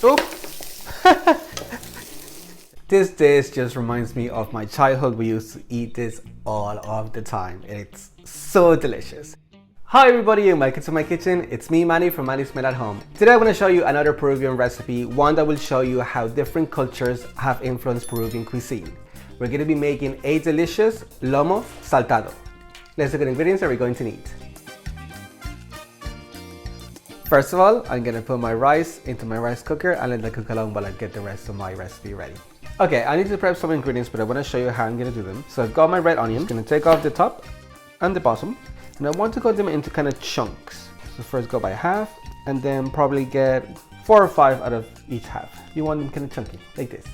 Oops! This dish just reminds me of my childhood. We used to eat this all of the time. It's so delicious. Hi everybody and welcome to my kitchen. It's me, Manny from Manny's Made at Home. Today I want to show you another Peruvian recipe, one that will show you how different cultures have influenced Peruvian cuisine. We're going to be making a delicious Lomo Saltado. Let's look at the ingredients that we're going to need. First of all, I'm going to put my rice into my rice cooker and let that cook along while I get the rest of my recipe ready. Okay, I need to prep some ingredients, but I want to show you how I'm going to do them. So I've got my red onion. I'm going to take off the top and the bottom. And I want to cut them into kind of chunks. So first go by half and then probably get 4 or 5 out of each half. You want them kind of chunky, like this.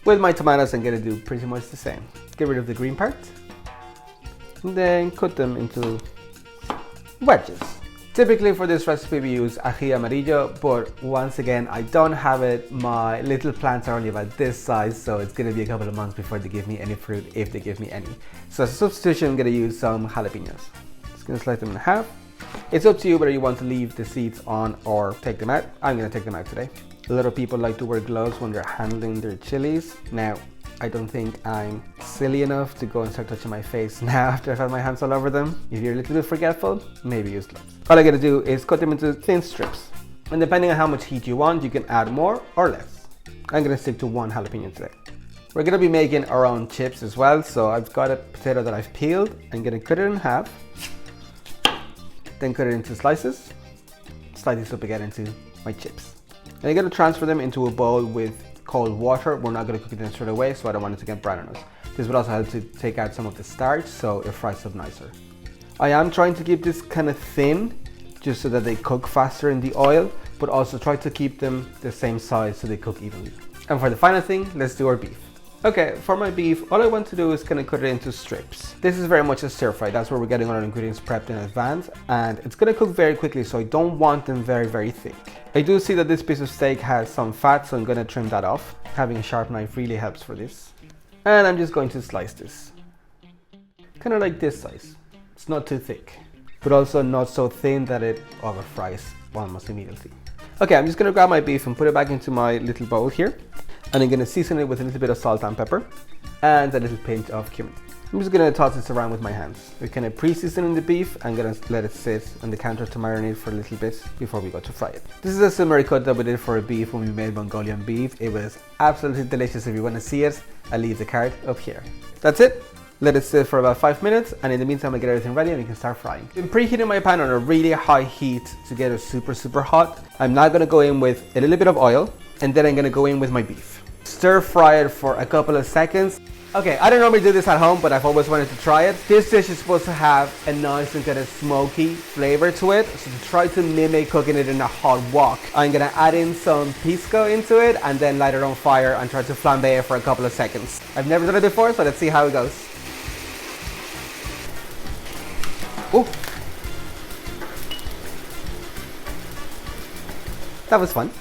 With my tomatoes, I'm going to do pretty much the same. Get rid of the green part. And then cut them into wedges. Typically for this recipe we use ají amarillo, but once again I don't have it. My little plants are only about this size, so it's going to be a couple of months before they give me any fruit, if they give me any. So as a substitution I'm going to use some jalapenos. Just going to slice them in half. It's up to you whether you want to leave the seeds on or take them out. I'm going to take them out today. A lot of people like to wear gloves when they're handling their chilies. Now, I don't think I'm silly enough to go and start touching my face now after I've had my hands all over them. If you're a little bit forgetful, maybe use gloves. All I gotta do is cut them into thin strips. And depending on how much heat you want, you can add more or less. I'm gonna stick to 1 jalapeno today. We're gonna be making our own chips as well. So I've got a potato that I've peeled. I'm gonna cut it in half. Then cut it into slices. Slide this up again into my chips. And I'm gonna transfer them into a bowl with cold water. We're not going to cook it in straight away, so I don't want it to get brown on us. This would also help to take out some of the starch, so it fries up nicer. I am trying to keep this kind of thin, just so that they cook faster in the oil, but also try to keep them the same size so they cook evenly. And for the final thing, let's do our beef. Okay, for my beef, all I want to do is kind of cut it into strips. This is very much a stir fry. That's where we're getting all our ingredients prepped in advance, and it's going to cook very quickly, so I don't want them very thick. I do see that this piece of steak has some fat, so I'm going to trim that off. Having a sharp knife really helps for this. And I'm just going to slice this. Kind of like this size. It's not too thick, but also not so thin that it over fries almost immediately. Okay, I'm just going to grab my beef and put it back into my little bowl here. And I'm going to season it with a little bit of salt and pepper and a little pinch of cumin. I'm just going to toss this around with my hands. We're kind of pre-seasoning the beef. I'm going to let it sit on the counter to marinate for a little bit before we go to fry it. This is a similar cut that we did for a beef when we made Mongolian beef. It was absolutely delicious. If you want to see it, I'll leave the card up here. That's it. Let it sit for about 5 minutes, and in the meantime I'll get everything ready and we can start frying. I'm preheating my pan on a really high heat to get it super hot. I'm now going to go in with a little bit of oil, and then I'm going to go in with my beef. Stir fry it for a couple of seconds. Okay, I don't normally do this at home, but I've always wanted to try it. This dish is supposed to have a nice and kind of smoky flavor to it. So to try to mimic cooking it in a hot wok, I'm gonna add in some pisco into it and then light it on fire and try to flambe it for a couple of seconds. I've never done it before, so let's see how it goes. Ooh. That was fun.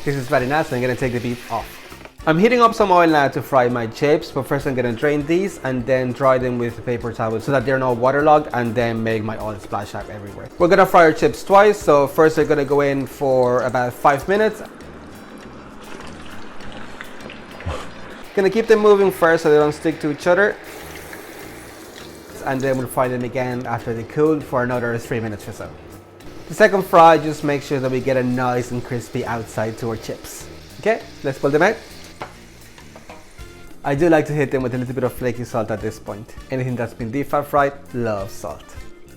This is very nice, so I'm gonna take the beef off. I'm heating up some oil now to fry my chips, but first I'm gonna drain these and then dry them with a paper towel so that they're not waterlogged, and then make my oil splash out everywhere. We're gonna fry our chips twice, so first I'm gonna go in for about 5 minutes. Gonna keep them moving first so they don't stick to each other. And then we'll fry them again after they cool for another 3 minutes or so. The second fry, just make sure that we get a nice and crispy outside to our chips. Okay, let's pull them out. I do like to hit them with a little bit of flaky salt at this point. Anything that's been deep fat fried loves salt.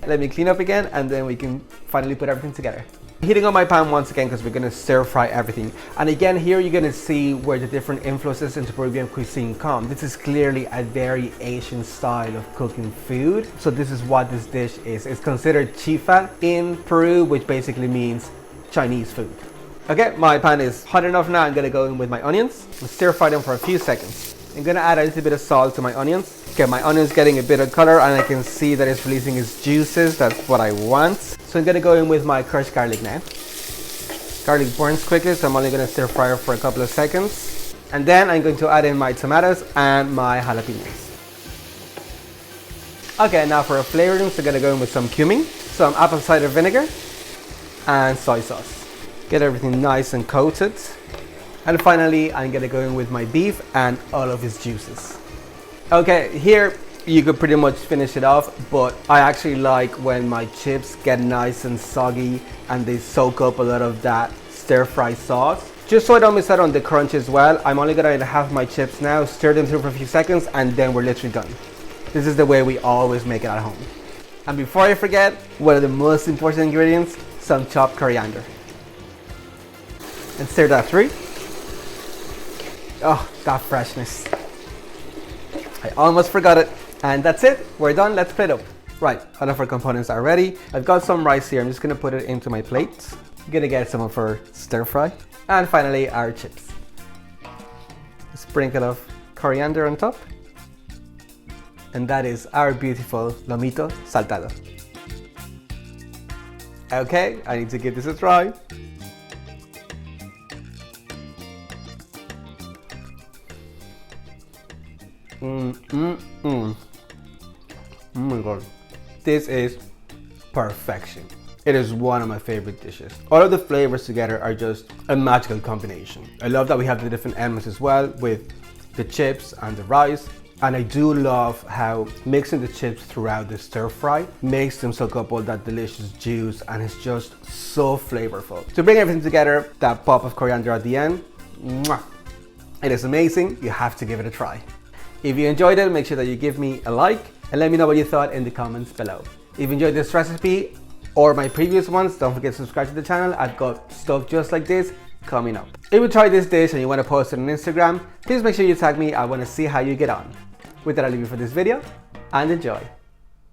Let me clean up again and then we can finally put everything together. Heating up my pan once again because we're going to stir fry everything. And again, here you're going to see where the different influences into Peruvian cuisine come. This is clearly a very Asian style of cooking food. So this is what this dish is. It's considered Chifa in Peru, which basically means Chinese food. Okay, my pan is hot enough now. I'm going to go in with my onions and stir fry them for a few seconds. I'm going to add a little bit of salt to my onions. Okay, my onion's getting a bit of color and I can see that it's releasing its juices. That's what I want. So I'm going to go in with my crushed garlic now. Garlic burns quickly, so I'm only going to stir fry it for a couple of seconds. And then I'm going to add in my tomatoes and my jalapenos. Okay, now for a flavoring, so I'm going to go in with some cumin, some apple cider vinegar, and soy sauce. Get everything nice and coated. And finally, I'm gonna go in with my beef and all of its juices. Okay, here you could pretty much finish it off, but I actually like when my chips get nice and soggy and they soak up a lot of that stir-fry sauce. Just so I don't miss out on the crunch as well, I'm only gonna have my chips now, stir them through for a few seconds, and then we're literally done. This is the way we always make it at home. And before I forget, one of the most important ingredients, some chopped coriander. And stir that through. Oh, that freshness. I almost forgot it. And that's it, we're done, let's plate up. Right, all of our components are ready. I've got some rice here, I'm just gonna put it into my plate. I'm gonna get some of our stir fry. And finally, our chips. A sprinkle of coriander on top. And that is our beautiful Lomito Saltado. Okay, I need to give this a try. Oh my god, this is perfection. It is one of my favorite dishes. All of the flavors together are just a magical combination. I love that we have the different elements as well with the chips and the rice. And I do love how mixing the chips throughout the stir fry makes them soak up all that delicious juice, and it's just so flavorful. To bring everything together, that pop of coriander at the end, mwah, it is amazing. You have to give it a try. If you enjoyed it, make sure that you give me a like and let me know what you thought in the comments below. If you enjoyed this recipe or my previous ones, don't forget to subscribe to the channel. I've got stuff just like this coming up. If you try this dish and you want to post it on Instagram, please make sure you tag me. I want to see how you get on. With that, I'll leave you for this video and enjoy.